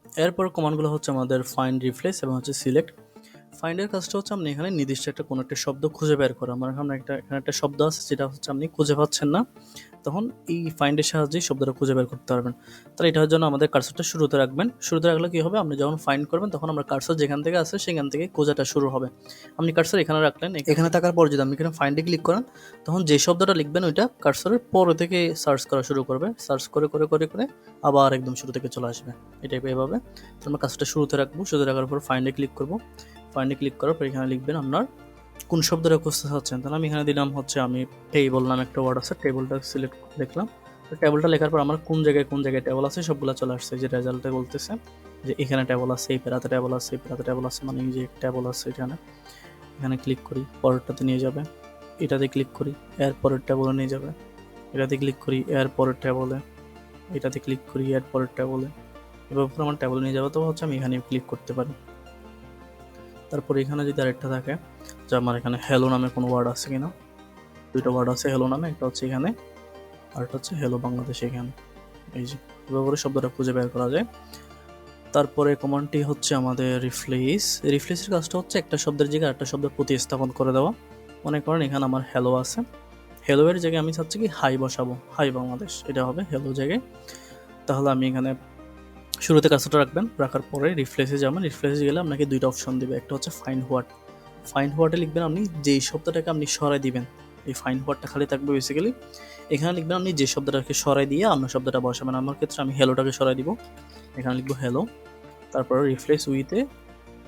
এরপর কমান্ডগুলো হচ্ছে আমাদের ফাইন্ড, রিপ্লেস এবং হচ্ছে সিলেক্ট। ফাইন্ডের কাজটা হচ্ছে আপনি এখানে নির্দিষ্ট একটা কোনো একটা শব্দ খুঁজে বের করা। আমার এখানে একটা শব্দ আছে যেটা হচ্ছে আপনি খুঁজে পাচ্ছেন না, তখন এই ফাইন্ডের সাহায্যে শব্দটা খুঁজে বের করতে পারবেন। তাহলে এটার জন্য আমাদের কার্সরটা শুরুতে রাখবেন। শুরুতে রাখলে কি হবে, আপনি যখন ফাইন্ড করবেন তখন আমরা কার্সর যেখান থেকে আসে সেখান থেকে খোঁজাটা শুরু হবে। আপনি কার্সর এখানে রাখলেন, এখানে থাকার পর যদি আপনি এখানে ফাইন্ডে ক্লিক করেন, তখন যে শব্দটা লিখবেন ওইটা কার্সরের পরে থেকে সার্চ করা শুরু করবে। সার্চ করে করে করে করে আবার একদম শুরু থেকে চলে আসবে। এটাই এভাবে তো আমরা কার্সরটা শুরুতে রাখবো। শুরুতে রাখার পর ফাইন্ডে ক্লিক করবো। ফাইন্ডে ক্লিক করার পর এখানে লিখবেন আপনার কোন শব্দটা খুঁজতে চাচ্ছেন। তাহলে আমি এখানে দিলাম হচ্ছে আমি টেবল নামে একটা ওয়ার্ড আছে, টেবলটা সিলেক্ট লিখলাম। তো টেবলটা লেখার পর আমার কোন জায়গায় টেবল আছে সবগুলো চলে আসছে। যে রেজাল্টে বলতেছে যে এখানে টেবল আছে, এই পেরাতে টেবল আছে, এই পেরাতে টেবল আছে, মানে এই যে টেবল আছে এখানে। এখানে ক্লিক করি, পরেরটাতে নিয়ে যাবে। এটাতে ক্লিক করি, এর পরের টেবলে নিয়ে যাবে। এটাতে ক্লিক করি, এর পরের টেবলে। এটাতে ক্লিক করি, এর পরের টেবলে। এভাবে আমার টেবলে নিয়ে যাবে। তো হচ্ছে আমি এখানে ক্লিক করতে পারি। তারপর এখানে যদি আরেকটা থাকে যে আমার এখানে হ্যালো নামে কোনো ওয়ার্ড আছে কিনা, দুইটা ওয়ার্ড আছে হ্যালো নামে, একটা হচ্ছে এখানে আর একটা হচ্ছে হ্যালো বাংলাদেশ। এখানে এই যে এভাবে করে শব্দটা খুঁজে বের করা যায়। তারপরে কমান্ডটি হচ্ছে আমাদের রিপ্লেস। রিপ্লেসের কাজটা হচ্ছে একটা শব্দের জায়গায় একটা শব্দ প্রতিস্থাপন করে দেওয়া। মনে করেন এখানে আমার হ্যালো আছে, হ্যালো এর জায়গায় আমি চাচ্ছি কি হাই বসাবো, হাই বাংলাদেশ, এটা হবে হ্যালো জায়গায়। তাহলে আমি এখানে শুরুতে কাজটা রাখবেন, রাখার পরে রিপ্লেসে যাবেন। রিপ্লেসে গেলে আপনাকে দুইটা অপশন দিবে, একটা হচ্ছে ফাইন্ড হোয়াট। ফাইন্ড হোয়াটে লিখবেন আপনি যেই শব্দটাকে আপনি সরাই দিবেন, এই ফাইন্ড হোয়াটটা খালি থাকবে বেসিক্যালি। এখানে লিখবেন আপনি যে শব্দটাকে সরাই দিয়ে আপনার শব্দটা বসাবেন। আমার ক্ষেত্রে আমি হ্যালোটাকে সরাই দিব, এখানে লিখবো হ্যালো। তারপরে রিপ্লেস উইথে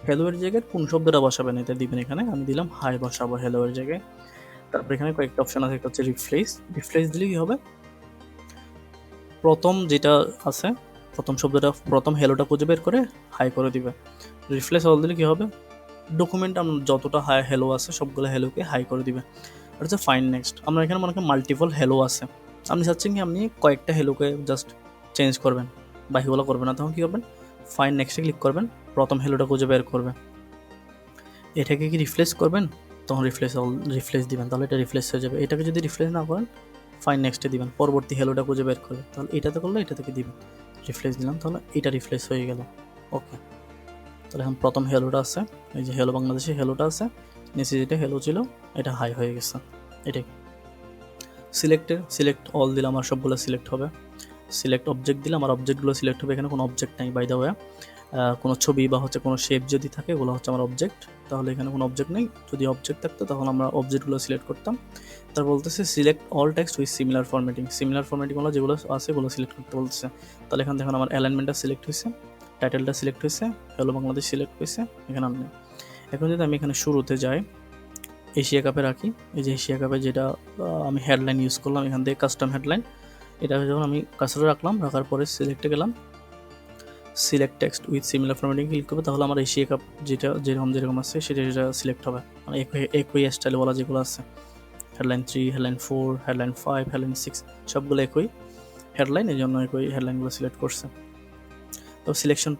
হ্যালো এর জায়গায় কোন শব্দটা বসাবেন এটা দিবেন। এখানে আমি দিলাম হাই বসাবো হ্যালো এর জায়গায়। তারপর এখানে কয়েকটা অপশন আছে, একটা হচ্ছে রিপ্লেস। রিপ্লেস দিলে কি হবে, প্রথম যেটা আছে প্রথম শব্দটা প্রথম হ্যালোটা খুঁজে বের করে হাই করে দিবে। রিপ্লেস অল দিলে কি হবে, ডকুমেন্ট আপনার যতটা হাই হ্যালো আছে সবগুলো হ্যালোকে হাই করে দিবে। আর হচ্ছে ফাইন নেক্সট। আমরা এখানে মনে করেন মাল্টিপল হ্যালো আছে, আপনি চাচ্ছেন কি আপনি কয়েকটা হ্যালোকে জাস্ট চেঞ্জ করবেন, বাকিগুলো করবেন না, তখন কী করবেন, ফাইন নেক্সটে ক্লিক করবেন, প্রথম হ্যালোটা খুঁজে বের করবে। এটাকে কি রিপ্লেস করবেন, তখন রিপ্লেস দিবেন, তাহলে এটা রিপ্লেস হয়ে যাবে। এটাকে যদি রিপ্লেস না করেন ফাইন নেক্সটে দিবেন, পরবর্তী হ্যালোটা খুঁজে বের করবে, তাহলে এটাতে করলে এটা থেকে দিবেন। রিপ্লেস দিলাম, তাহলে এটা রিপ্লেস হয়ে গেল। ওকে, তাহলে এখন প্রথম হ্যালোটা আছে, এই যে হ্যালো বাংলাদেশে হ্যালোটা আছে, নিচে যেটা হ্যালো ছিল এটা হাই হয়ে গেছে। এটাই সিলেক্ট অল দিলাম, আমার সবগুলো সিলেক্ট হবে। সিলেক্ট অবজেক্ট দিলাম, আমার অবজেক্টগুলো সিলেক্ট হবে। এখানে কোনো অবজেক্ট নাই বাই দ্য ওয়ে, কোনো ছবি বা হচ্ছে কোনো শেপ যদি থাকে ওগুলো হচ্ছে আমার অবজেক্ট। তাহলে এখানে কোনো অবজেক্ট নেই, যদি অবজেক্ট থাকতো তখন আমরা অবজেক্টগুলো সিলেক্ট করতাম। তার বলতেছে select all text with similar ফরম্যাটিংগুলো যেগুলো আছে ওগুলো সিলেক্ট করতে বলতেছে। তাহলে এখানে দেখুন আমার অ্যালাইনমেন্টটা সিলেক্ট হয়েছে, টাইটেলটা সিলেক্ট হয়েছে, হ্যালো বাংলাদেশ সিলেক্ট হয়েছে। এখানে আমি এখন যদি আমি এখানে শুরুতে যাই, এশিয়া কাপে রাখি, এই যে এশিয়া কাপে যেটা আমি হেডলাইন ইউজ করলাম, এখান থেকে কাস্টম হেডলাইন, এটা যখন আমি কাজটা রাখলাম, রাখার পরে সিলেক্টে গেলাম, select text with similar formatting click করবে, তাহলে আমার এশিয়া কাপ যেটা যেরকম আছে সেটা সিলেক্ট হবে। মানে একই স্টাইলে বলা যেগুলো আছে, হেডলাইন 3, হেডলাইন 4, হেডলাইন 5, হেডলাইন 6 সবগুলো একই হেডলাইন, এই জন্য একই হেডলাইনগুলো সিলেক্ট করছে। তো সিলেকশন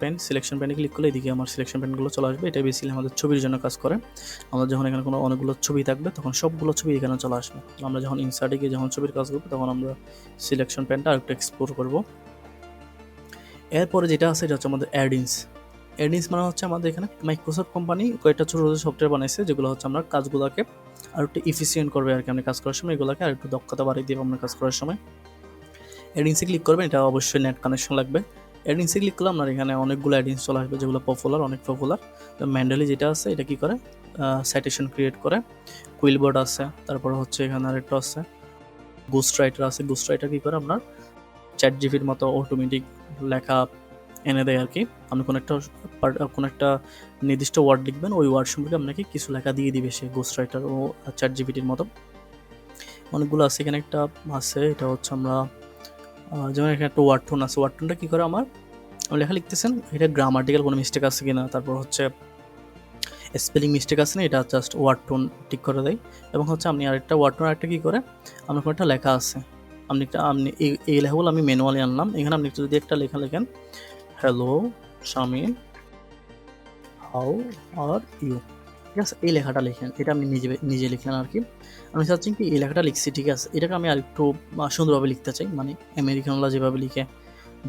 প্যানে ক্লিক করলে এদিকে আমার সিলেকশন প্যানগুলো চলে আসবে। এটা বেসিক্যালি আমাদের ছবির জন্য কাজ করে। আমরা যখন এখানে কোনো অনেকগুলো ছবি থাকবে তখন সবগুলো ছবি এখানে চলে আসবে। আমরা যখন ইনসার্টে গিয়ে যখন ছবির কাজ করবো তখন আমরা সিলেকশন প্যানটা আরেকটু এক্সপ্লোর করবো। এরপরে যেটা আছে এটা হচ্ছে আমাদের অ্যাডিন্স মানে হচ্ছে আমাদের এখানে মাইক্রোসফট কোম্পানি কয়েকটা ছোটো ছোটো সফটওয়্যার বানাইছে, যেগুলো হচ্ছে আমরা কাজগুলোকে আর একটু এফিসিয়েন্ট করবে আর কি। আমরা কাজ করার সময় এগুলোকে আর একটু দক্ষতা বাড়িয়ে দেবো আমরা কাজ করার সময়। অ্যাডিন্সে ক্লিক করবেন, এটা অবশ্যই নেট কানেকশন লাগবে। অ্যাডিন্সে ক্লিক করলে আপনার এখানে অনেকগুলো অ্যাডিন্স চলে আসবে যেগুলো অনেক পপুলার। ম্যান্ডালি যেটা আছে এটা কি করে, সাইটেশন ক্রিয়েট করে। কুইলবোর্ড আছে, তারপরে হচ্ছে এখানে আরেকটা আছে গোস্ট রাইটার কি করে আপনার চ্যাট জিপির মতো অটোমেটিক লেখা এনে দেয় আর কি। আপনি কোনো একটা নির্দিষ্ট ওয়ার্ড লিখবেন, ওই ওয়ার্ড সম্পর্কে আপনাকে কিছু লেখা দিয়ে দিবে সে, গোস্ট রাইটার ও চ্যাট জিপিটির মতো অনেকগুলো আছে। এখানে একটা আছে, এটা হচ্ছে আমরা যেমন এখানে একটা ওয়ার্ড টোন আছে। ওয়ার্ড টোনটা কী করে, আমার লেখা লিখতেছেন এটা গ্রামাটিক্যাল কোনো মিস্টেক আছে কিনা, তারপর হচ্ছে স্পেলিং মিস্টেক আছে না, এটা জাস্ট ওয়ার্ড টোন ঠিক করে দেয়। এবং হচ্ছে আপনি আরেকটা ওয়ার্ড টোন আরেকটা কী করে, আপনার কোনো একটা লেখা আছে, আপনি এই লেখাগুলো আমি ম্যানুয়ালি আনলাম। এখানে আপনি যদি একটা লেখা লেখেন, hello Shamin, how are you, ঠিক আছে, এই লেখাটা লিখেন, এটা আপনি নিজে লিখলেন আর কি। আমি চাচ্ছি কি এই লেখাটা লিখছি, ঠিক আছে, এটাকে আমি আরেকটু সুন্দরভাবে লিখতে চাই, মানে আমেরিকানরা যেভাবে লিখে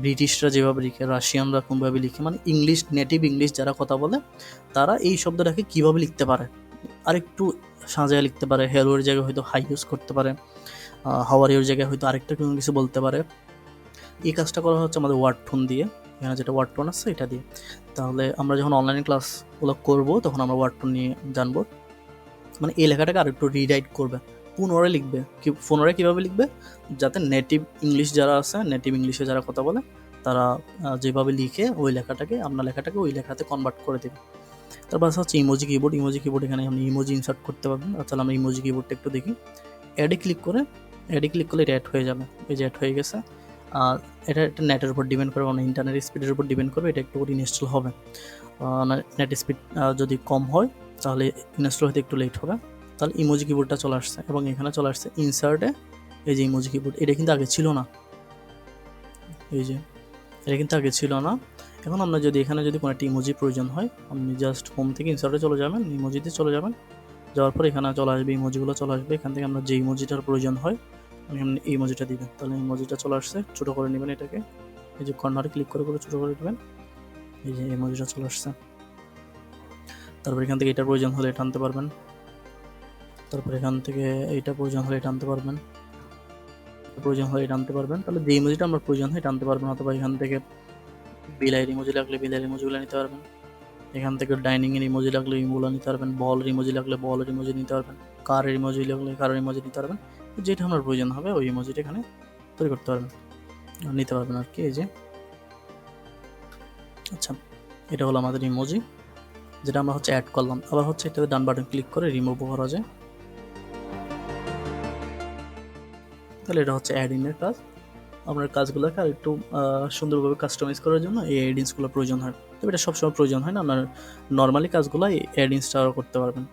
ব্রিটিশরা যেভাবে লিখে, রাশিয়ানরা কোনভাবে লিখে, মানে ইংলিশ, নেটিভ ইংলিশ যারা কথা বলে তারা এই শব্দটাকে কীভাবে লিখতে পারে, আরেকটু সাজায় লিখতে পারে। হ্যালোর জায়গায় হয়তো হাই ইউজ করতে পারে, হাওয়ার ইউর জায়গায় হয়তো আরেকটা কোনো কিছু বলতে পারে। এই কাজটা করা হচ্ছে আমাদের ওয়ার্ড টোন দিয়ে, এখানে যেটা ওয়ার্ড টোন আছে এটা দিয়ে। তাহলে আমরা যখন অনলাইন ক্লাসগুলো করবো তখন আমরা ওয়ার্ড টোন নিয়ে জানবো, মানে এই লেখাটাকে আরেকটু রিরাইট করবে, পুনরায় লিখবে। পুনরায় কীভাবে লিখবে, যাতে নেটিভ ইংলিশ যারা আছে, নেটিভ ইংলিশে যারা কথা বলে তারা যেভাবে লিখে ওই লেখাটাকে, আপনার লেখাটাকে ওই লেখাতে কনভার্ট করে দেবে। তারপর হচ্ছে ইমোজি কিবোর্ড। ইমোজি কিবোর্ড এখানে আপনি ইমোজি ইনসার্ট করতে পারবেন। তাহলে আমরা ইমোজি কিবোর্ডটা একটু দেখি। অ্যাডে ক্লিক করলে এটা অ্যাড হয়ে যাবে। এই যে অ্যাড হয়ে গেছে। আর এটা একটা নেটের উপর ডিপেন্ড করবে, মানে ইন্টারনেট স্পিডের উপর ডিপেন্ড করবে, এটা একটু করে ইনস্টল হবে। নেট স্পিড যদি কম হয় তাহলে ইনস্টল হতে একটু লেট হবে। তাহলে ইমোজি কিবোর্ডটা চলে আসছে এবং এখানে চলে আসছে ইনসার্টে এই যে ইমোজি কিবোর্ড। এটা কিন্তু আগে ছিল না, এই যে এটা কিন্তু আগে ছিল না। এখন আমরা যদি এখানে যদি কোনো একটা ইমোজি প্রয়োজন হয়, আপনি জাস্ট হোম থেকে ইনসার্টে চলে যাবেন, ইমোজিতে চলে যাবেন, যাওয়ার পর এখানে চলে আসবে ইমোজিগুলো চলে আসবে। এখান থেকে আমরা যে ইমোজিটার প্রয়োজন হয় আপনি এই ইমোজিটা দিবেন। তাহলে ইমোজিটা চলে আসছে, ছোটো করে নেবেন এটাকে, এই যে কর্নারে ক্লিক করে করে ছোটো করে দেবেন, এই যে ইমোজিটা চলে আসছে। তারপর এখান থেকে এটা প্রয়োজন হলে এটা আনতে পারবেন, তারপর এখান থেকে এইটা প্রয়োজন হলে এটা আনতে পারবেন, প্রয়োজন হয় এটা আনতে পারবেন। তাহলে যে ইমোজিটা আমার প্রয়োজন হয় এটা আনতে পারবেন। অথবা এখান থেকে বিলাইয়ের ইমোজি লাগলে বিলাইয়ের ইমোজিগুলো নিতে পারবেন, এখান থেকে ডাইনিংয়ের ইমোজি লাগলে ইমোগুলো নিতে পারবেন, বলের ইমোজি লাগলে বলের ইমোজি নিতে পারবেন, কারের ইমোজি লাগলে কারের ইমোজি নিতে পারবেন। যেটা আপনার প্রয়োজন হবে ওই ইমোজিটা এখানে তৈরি করতে পারবেন, নিতে পারবেন আর কি। এই যে আচ্ছা, এটা হলো আমাদের ইমোজি, যেটা আমরা হচ্ছে অ্যাড করলাম। আবার হচ্ছে এটাতে ডান বাটন ক্লিক করে রিমুভ করা যায়। তাহলে এটা হচ্ছে অ্যাডিংয়ের কাজ। আপনার কাজগুলোকে আর একটু সুন্দরভাবে কাস্টমাইজ করার জন্য এই অ্যাডিংসগুলো প্রয়োজন হয়। তবে এটা সবসময় প্রয়োজন হয় না, আপনার নর্মালি কাজগুলো এই অ্যাডিংসটাও করতে পারবেন,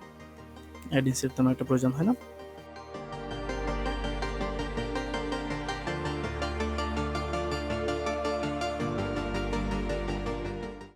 অ্যাডিংসের তেমন একটা প্রয়োজন হয় না।